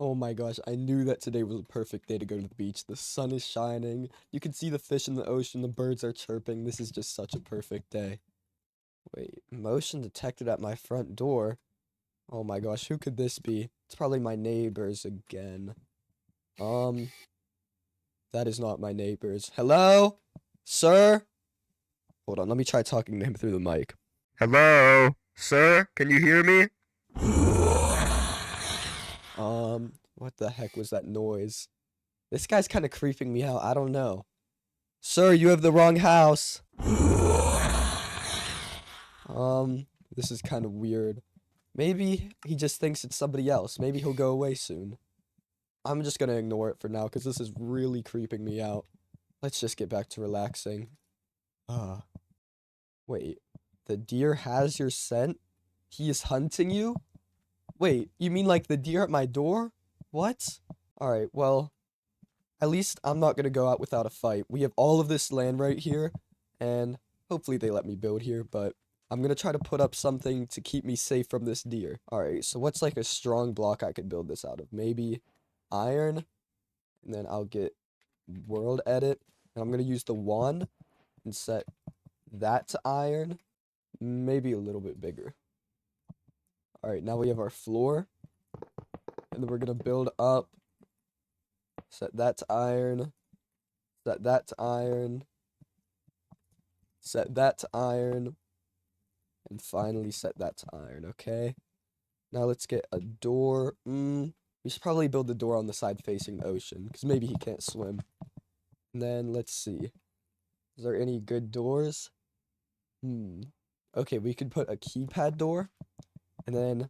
Oh my gosh, I knew that today was a perfect day to go to the beach. The sun is shining. You can see the fish in the ocean. The birds are chirping. This is just such a perfect day. Wait, motion detected at my front door. Oh my gosh, who could this be? It's probably my neighbors again. Um, that is not my neighbors. Hello? Sir? Hold on, let me try talking to him through the mic. Hello? Sir? Can you hear me? What the heck was that noise? This guy's kind of creeping me out. I don't know. Sir, you have the wrong house. This is kind of weird. Maybe he just thinks it's somebody else. Maybe he'll go away soon. I'm just gonna ignore it for now because this is really creeping me out. Let's just get back to relaxing. Uh, wait. The deer has your scent? He is hunting you? Wait, you mean like the deer at my door? What? Alright, well, at least I'm not gonna go out without a fight. We have all of this land right here, and hopefully they let me build here, but I'm gonna try to put up something to keep me safe from this deer. Alright, so what's like a strong block I could build this out of? Maybe iron, and then I'll get world edit, and I'm gonna use the wand and set that to iron, maybe a little bit bigger. Alright, now we have our floor, and then we're gonna build up, set that to iron, set that to iron, set that to iron, and finally set that to iron, okay? Now let's get a door. We should probably build the door on the side facing the ocean, because maybe he can't swim. And then let's see. Is there any good doors? Okay, we could put a keypad door, and then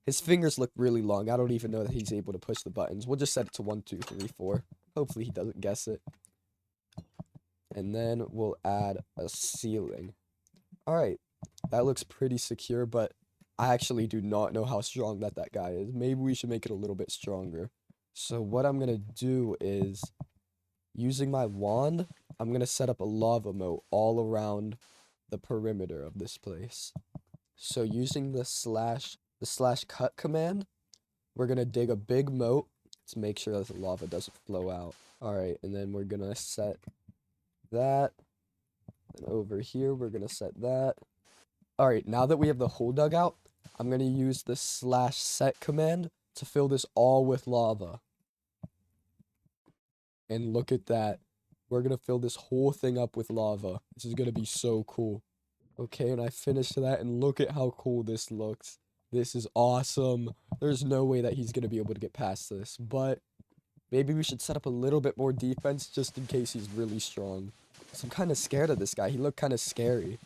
his fingers look really long. I don't even know that he's able to push the buttons. We'll just set it to 1, 2, 3, 4. Hopefully he doesn't guess it. And then we'll add a ceiling. Alright, that looks pretty secure, but I actually do not know how strong that guy is. Maybe we should make it a little bit stronger. So what I'm going to do is, using my wand, I'm going to set up a lava moat all around the perimeter of this place. So using the slash cut command, we're going to dig a big moat to make sure that the lava doesn't flow out. Alright, and then we're going to set that. And over here, we're going to set that. Alright, now that we have the hole dug out, I'm going to use the /set command to fill this all with lava. And look at that. We're going to fill this whole thing up with lava. This is going to be so cool. Okay, and I finished that, and look at how cool this looks. This is awesome. There's no way that he's going to be able to get past this, but maybe we should set up a little bit more defense just in case he's really strong. So I'm kind of scared of this guy. He looked kind of scary.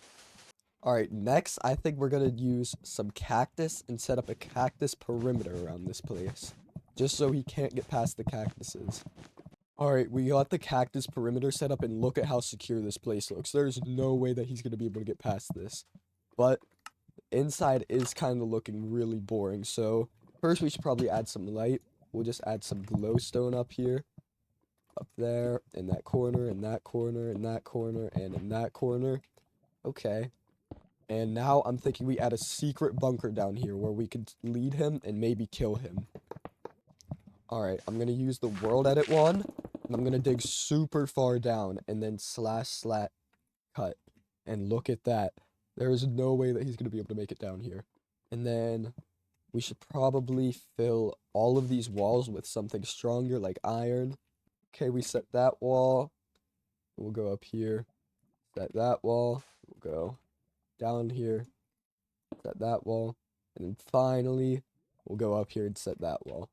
Alright, next, I think we're going to use some cactus and set up a cactus perimeter around this place. Just so he can't get past the cactuses. Alright, we got the cactus perimeter set up, and look at how secure this place looks. There's no way that he's going to be able to get past this. But inside is kind of looking really boring, so first we should probably add some light. We'll just add some glowstone up here. Up there, in that corner, in that corner, in that corner, and in that corner. Okay. And now I'm thinking we add a secret bunker down here where we could lead him and maybe kill him. Alright, I'm going to use the world edit wand. And I'm going to dig super far down and then /slat cut. And look at that. There is no way that he's going to be able to make it down here. And then we should probably fill all of these walls with something stronger like iron. Okay, we set that wall. We'll go up here. Set that wall. We'll go down here. Set that wall. And then finally, we'll go up here and set that wall.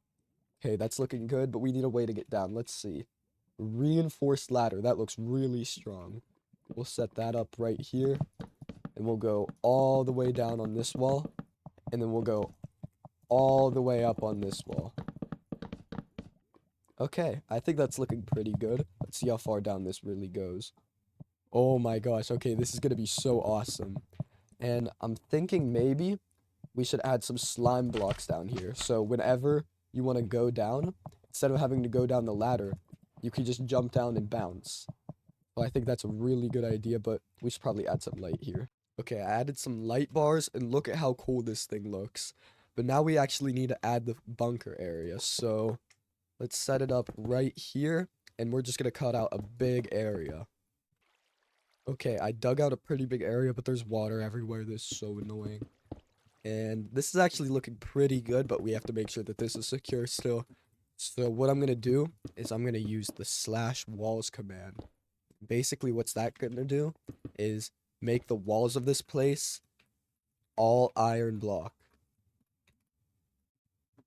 Okay, that's looking good, but we need a way to get down. Let's see. Reinforced ladder. That looks really strong. We'll set that up right here. And we'll go all the way down on this wall. And then we'll go all the way up on this wall. Okay, I think that's looking pretty good. Let's see how far down this really goes. Oh my gosh, okay, this is going to be so awesome. And I'm thinking maybe we should add some slime blocks down here. So whenever you want to go down, instead of having to go down the ladder, you could just jump down and bounce. Well, I think that's a really good idea, but we should probably add some light here. Okay, I added some light bars, and look at how cool this thing looks. But now we actually need to add the bunker area. So let's set it up right here. And we're just going to cut out a big area. Okay, I dug out a pretty big area, but there's water everywhere. This is so annoying. And this is actually looking pretty good, but we have to make sure that this is secure still. So what I'm going to do is I'm going to use the /walls command. Basically, what's that going to do is make the walls of this place all iron block.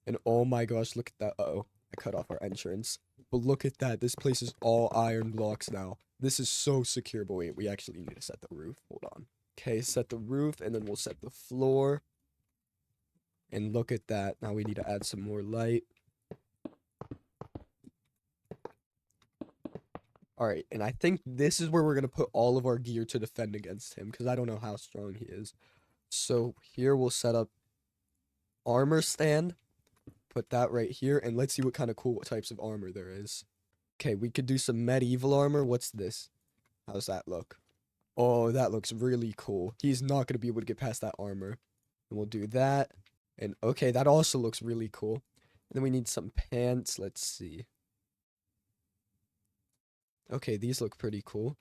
And oh my gosh, look at that. Uh-oh, I cut off our entrance. But look at that. This place is all iron blocks now. This is so secure. But wait, we actually need to set the roof. Hold on. Okay, set the roof, and then we'll set the floor. And look at that. Now we need to add some more light. Alright, and I think this is where we're going to put all of our gear to defend against him, because I don't know how strong he is. So here we'll set up armor stand. Put that right here, and let's see what kind of cool types of armor there is. Okay, we could do some medieval armor. What's this? How's that look? Oh, that looks really cool. He's not going to be able to get past that armor. And we'll do that. And okay, that also looks really cool. And then we need some pants. Let's see. Okay, these look pretty cool.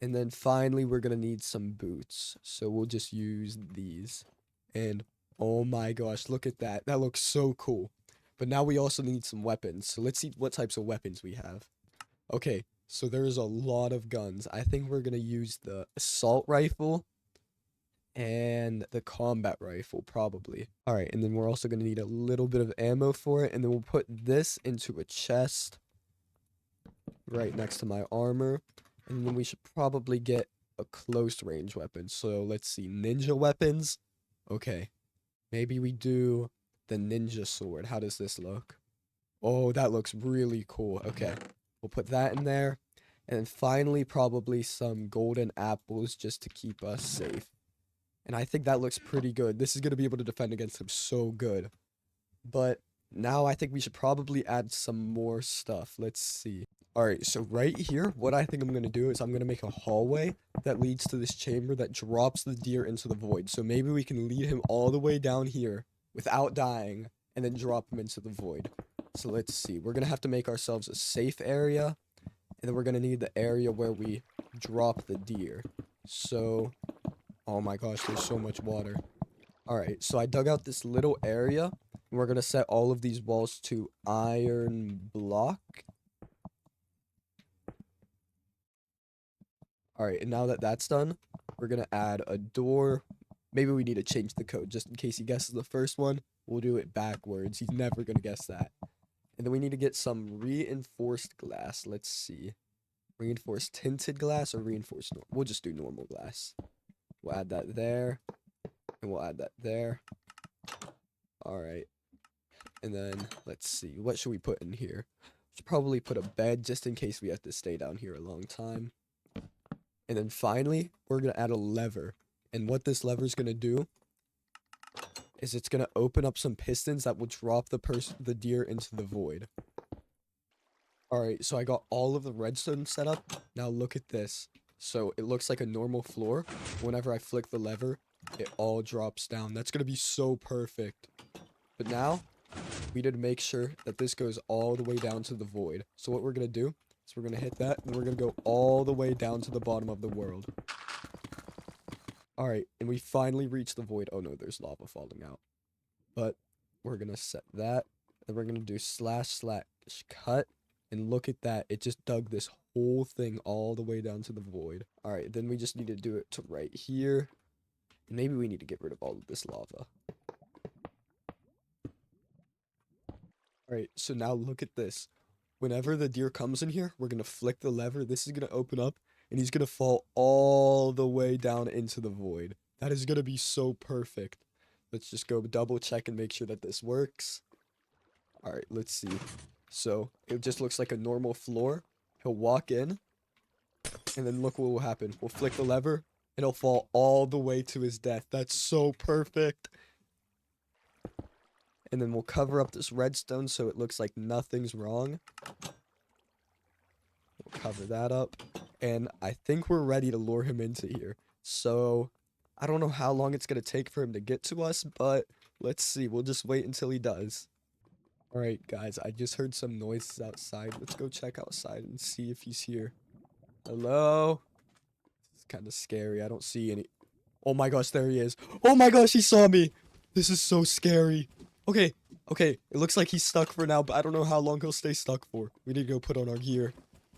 And then finally, we're going to need some boots. So we'll just use these. And oh my gosh, look at that. That looks so cool. But now we also need some weapons. So let's see what types of weapons we have. Okay, so there's a lot of guns. I think we're going to use the assault rifle and the combat rifle, probably. All right, and then we're also going to need a little bit of ammo for it. And then we'll put this into a chest right next to my armor. And then we should probably get a close range weapon. So let's see, ninja weapons. Okay, maybe we do the ninja sword. How does this look? Oh, that looks really cool. Okay, we'll put that in there. And then finally, probably some golden apples just to keep us safe. And I think that looks pretty good. This is going to be able to defend against him so good. But now I think we should probably add some more stuff. Let's see. Alright, so right here, what I think I'm going to do is I'm going to make a hallway that leads to this chamber that drops the deer into the void. So maybe we can lead him all the way down here without dying and then drop him into the void. So let's see. We're going to have to make ourselves a safe area. And then we're going to need the area where we drop the deer. So, oh my gosh, there's so much water. Alright, so I dug out this little area. And we're going to set all of these walls to iron block. Alright, and now that that's done, we're going to add a door. Maybe we need to change the code just in case he guesses the first one. We'll do it backwards. He's never going to guess that. And then we need to get some reinforced glass. Let's see. Reinforced tinted glass or reinforced... We'll just do normal glass. We'll add that there. And we'll add that there. Alright. And then, let's see. What should we put in here? Should probably put a bed just in case we have to stay down here a long time. And then finally, we're going to add a lever. And what this lever is going to do is it's going to open up some pistons that will drop the deer into the void. Alright, so I got all of the redstone set up. Now look at this. So it looks like a normal floor. Whenever I flick the lever, it all drops down. That's going to be so perfect. But now, we need to make sure that this goes all the way down to the void. So what we're going to do is we're going to hit that, and we're going to go all the way down to the bottom of the world. Alright, and we finally reached the void. Oh no, there's lava falling out. But we're going to set that. Then we're going to do //cut. And look at that. It just dug this whole thing all the way down to the void. Alright, then we just need to do it to right here. And maybe we need to get rid of all of this lava. Alright, so now look at this. Whenever the deer comes in here, we're going to flick the lever. This is going to open up. And he's going to fall all the way down into the void. That is going to be so perfect. Let's just go double check and make sure that this works. Alright, let's see. So, it just looks like a normal floor. He'll walk in. And then look what will happen. We'll flick the lever. And he'll fall all the way to his death. That's so perfect. And then we'll cover up this redstone so it looks like nothing's wrong. We'll cover that up. And I think we're ready to lure him into here. So, I don't know how long it's going to take for him to get to us, but Let's see. We'll just wait until he does. All right, guys. I just heard some noises outside. Let's go check outside and see if he's here. Hello? It's kind of scary. I don't see any. Oh my gosh, there he is. Oh my gosh, he saw me. This is so scary. Okay, okay. It looks like he's stuck for now, but I don't know how long he'll stay stuck for. We need to go put on our gear.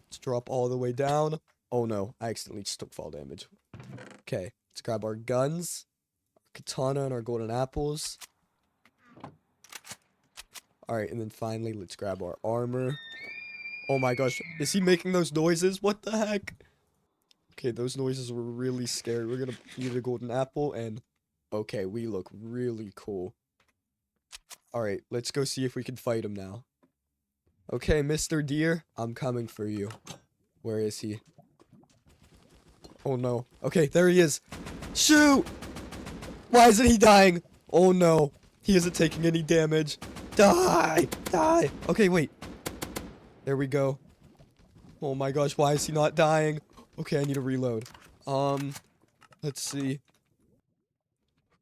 Let's drop all the way down. Oh no, I accidentally just took fall damage. Okay, let's grab our guns, our katana, and our golden apples. Alright, and then finally, let's grab our armor. Oh my gosh, is he making those noises? What the heck? Okay, those noises were really scary. We're gonna eat a golden apple, and... Okay, we look really cool. Alright, let's go see if we can fight him now. Okay, Mr. Deer, I'm coming for you. Where is he? Oh no. Okay, there he is. Shoot! Why isn't he dying? Oh no. He isn't taking any damage. Die! Die! Okay, wait. There we go. Oh my gosh, why is he not dying? Okay, I need to reload. Let's see.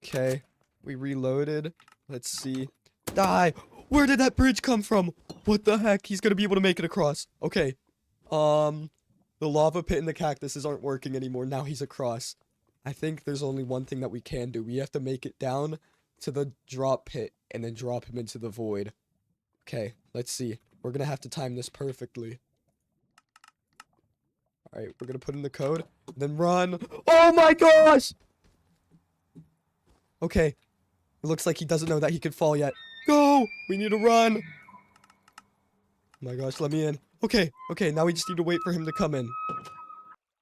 Okay, we reloaded. Let's see. Die! Where did that bridge come from? What the heck? He's gonna be able to make it across. Okay. The lava pit and the cactuses aren't working anymore. Now he's across. I think there's only one thing that we can do. We have to make it down to the drop pit and then drop him into the void. Okay, let's see. We're gonna have to time this perfectly. Alright, we're gonna put in the code. Then run. Oh my gosh! Okay. It looks like he doesn't know that he can fall yet. Go! We need to run! Oh my gosh, let me in. Okay, okay, now we just need to wait for him to come in.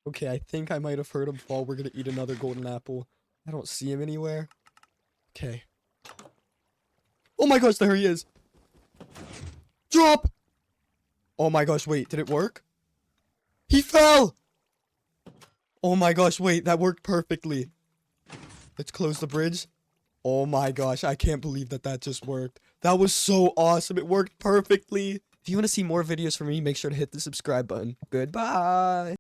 Okay, I think I might have heard him fall. We're gonna eat another golden apple. I don't see him anywhere. Okay. Oh my gosh, there he is! Drop! Oh my gosh, wait, did it work? He fell! Oh my gosh, wait, that worked perfectly. Let's close the bridge. Oh my gosh, I can't believe that that just worked. That was so awesome. It worked perfectly. If you want to see more videos from me, make sure to hit the subscribe button. Goodbye.